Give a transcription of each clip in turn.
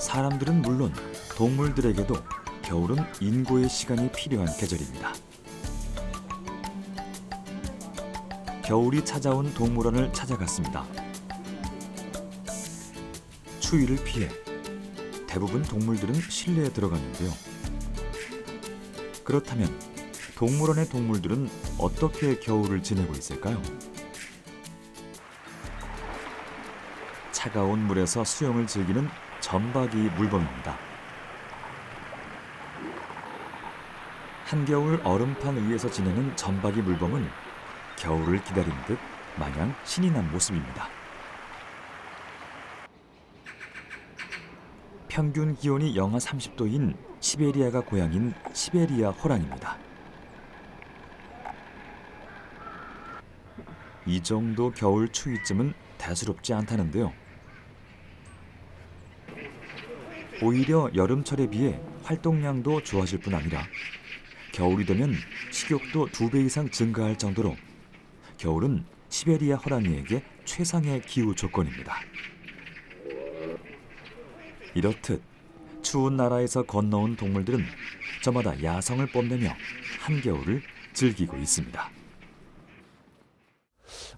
사람들은 물론 동물들에게도 겨울은 인고의 시간이 필요한 계절입니다. 겨울이 찾아온 동물원을 찾아갔습니다. 추위를 피해 대부분 동물들은 실내에 들어갔는데요. 그렇다면 동물원의 동물들은 어떻게 겨울을 지내고 있을까요? 차가운 물에서 수영을 즐기는 점박이 물범입니다. 한겨울 얼음판 위에서 지내는 점박이 물범은 겨울을 기다리는 듯 마냥 신이 난 모습입니다. 평균 기온이 영하 30도인 시베리아가 고향인 시베리아 호랑입니다. 이 정도 겨울 추위쯤은 대수롭지 않다는데요. 오히려 여름철에 비해 활동량도 좋아질 뿐 아니라 겨울이 되면 식욕도 2배 이상 증가할 정도로 겨울은 시베리아 호랑이에게 최상의 기후 조건입니다. 이렇듯 추운 나라에서 건너온 동물들은 저마다 야성을 뽐내며 한겨울을 즐기고 있습니다.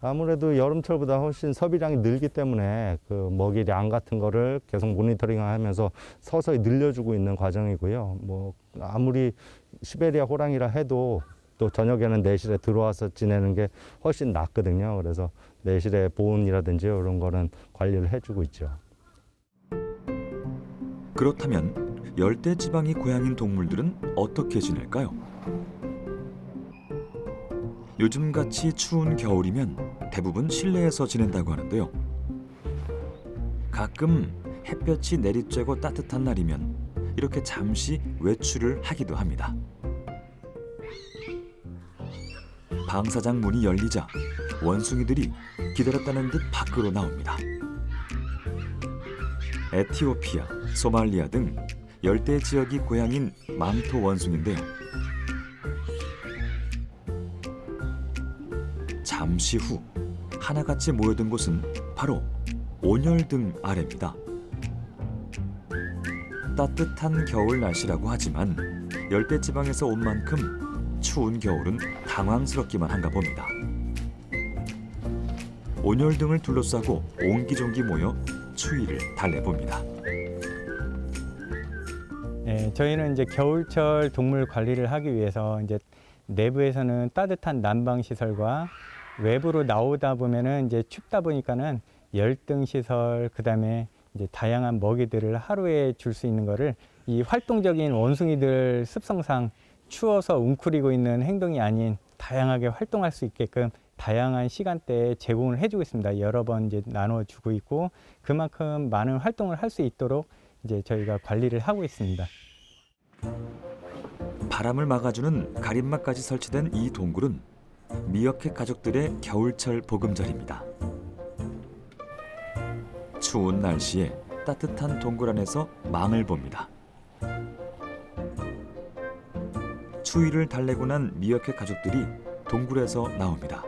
아무래도 여름철보다 훨씬 섭이량이 늘기 때문에 그 먹이량 같은 거를 계속 모니터링하면서 서서히 늘려주고 있는 과정이고요. 뭐 아무리 시베리아 호랑이라 해도 또 저녁에는 내실에 들어와서 지내는 게 훨씬 낫거든요. 그래서 내실의 보온이라든지 이런 거는 관리를 해주고 있죠. 그렇다면 열대 지방이 고향인 동물들은 어떻게 지낼까요? 요즘같이 추운 겨울이면 대부분 실내에서 지낸다고 하는데요. 가끔 햇볕이 내리쬐고 따뜻한 날이면 이렇게 잠시 외출을 하기도 합니다. 방사장 문이 열리자 원숭이들이 기다렸다는 듯 밖으로 나옵니다. 에티오피아, 소말리아 등 열대 지역이 고향인 망토 원숭인데요. 잠시 후 하나같이 모여든 곳은 바로 온열등 아래입니다. 따뜻한 겨울 날씨라고 하지만 열대지방에서 온 만큼 추운 겨울은 당황스럽기만 한가 봅니다. 온열등을 둘러싸고 옹기종기 모여 추위를 달래봅니다. 네, 저희는 이제 겨울철 동물 관리를 하기 위해서 이제 내부에서는 따뜻한 난방 시설과 외부로 나오다 보면은 이제 춥다 보니까는 열등 시설, 그다음에 이제 다양한 먹이들을 하루에 줄 수 있는 거를 이 활동적인 원숭이들 습성상 추워서 웅크리고 있는 행동이 아닌 다양하게 활동할 수 있게끔 다양한 시간대에 제공을 해주고 있습니다. 여러 번 이제 나눠주고 있고 그만큼 많은 활동을 할 수 있도록 이제 저희가 관리를 하고 있습니다. 바람을 막아주는 가림막까지 설치된 이 동굴은 미어캣 가족들의 겨울철 보금자리입니다. 추운 날씨에 따뜻한 동굴 안에서 망을 봅니다. 추위를 달래고 난 미어캣 가족들이 동굴에서 나옵니다.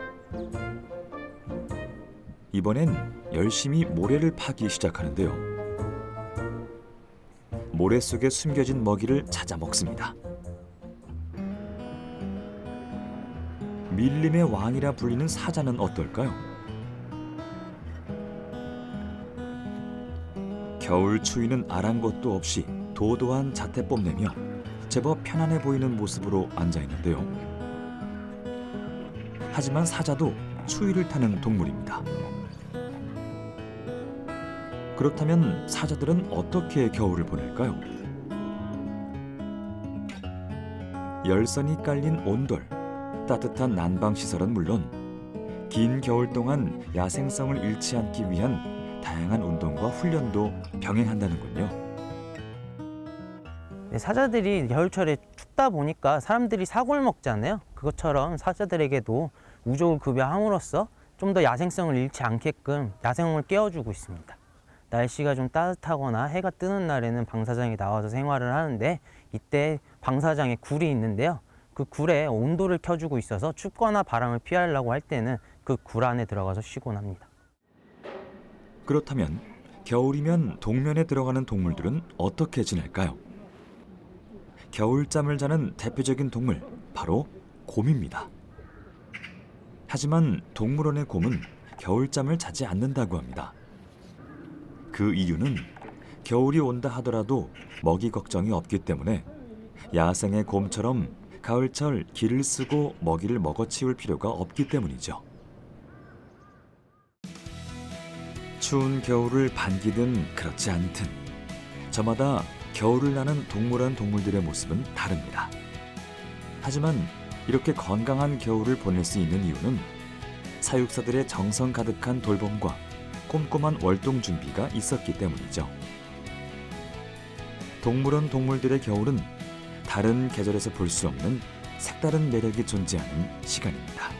이번엔 열심히 모래를 파기 시작하는데요. 모래 속에 숨겨진 먹이를 찾아 먹습니다. 밀림의 왕이라 불리는 사자는 어떨까요? 겨울 추위는 아랑곳도 없이 도도한 자태 뽐내며 제법 편안해 보이는 모습으로 앉아있는데요. 하지만 사자도 추위를 타는 동물입니다. 그렇다면 사자들은 어떻게 겨울을 보낼까요? 열선이 깔린 온돌, 따뜻한 난방시설은 물론 긴 겨울 동안 야생성을 잃지 않기 위한 다양한 운동과 훈련도 병행한다는군요. 사자들이 겨울철에 춥다 보니까 사람들이 사골 먹잖아요. 그것처럼 사자들에게도 우족을 급여함으로써 좀 더 야생성을 잃지 않게끔 야생성을 깨워주고 있습니다. 날씨가 좀 따뜻하거나 해가 뜨는 날에는 방사장에 나와서 생활을 하는데 이때 방사장에 굴이 있는데요. 그 굴에 온도를 켜주고 있어서 춥거나 바람을 피하려고 할 때는 그 굴 안에 들어가서 쉬곤 합니다. 그렇다면 겨울이면 동면에 들어가는 동물들은 어떻게 지낼까요? 겨울잠을 자는 대표적인 동물, 바로 곰입니다. 하지만 동물원의 곰은 겨울잠을 자지 않는다고 합니다. 그 이유는 겨울이 온다 하더라도 먹이 걱정이 없기 때문에 야생의 곰처럼 가을철 기를 쓰고 먹이를 먹어치울 필요가 없기 때문이죠. 추운 겨울을 반기든 그렇지 않든 저마다 겨울을 나는 동물원 동물들의 모습은 다릅니다. 하지만 이렇게 건강한 겨울을 보낼 수 있는 이유는 사육사들의 정성 가득한 돌봄과 꼼꼼한 월동 준비가 있었기 때문이죠. 동물원 동물들의 겨울은 다른 계절에서 볼 수 없는 색다른 매력이 존재하는 시간입니다.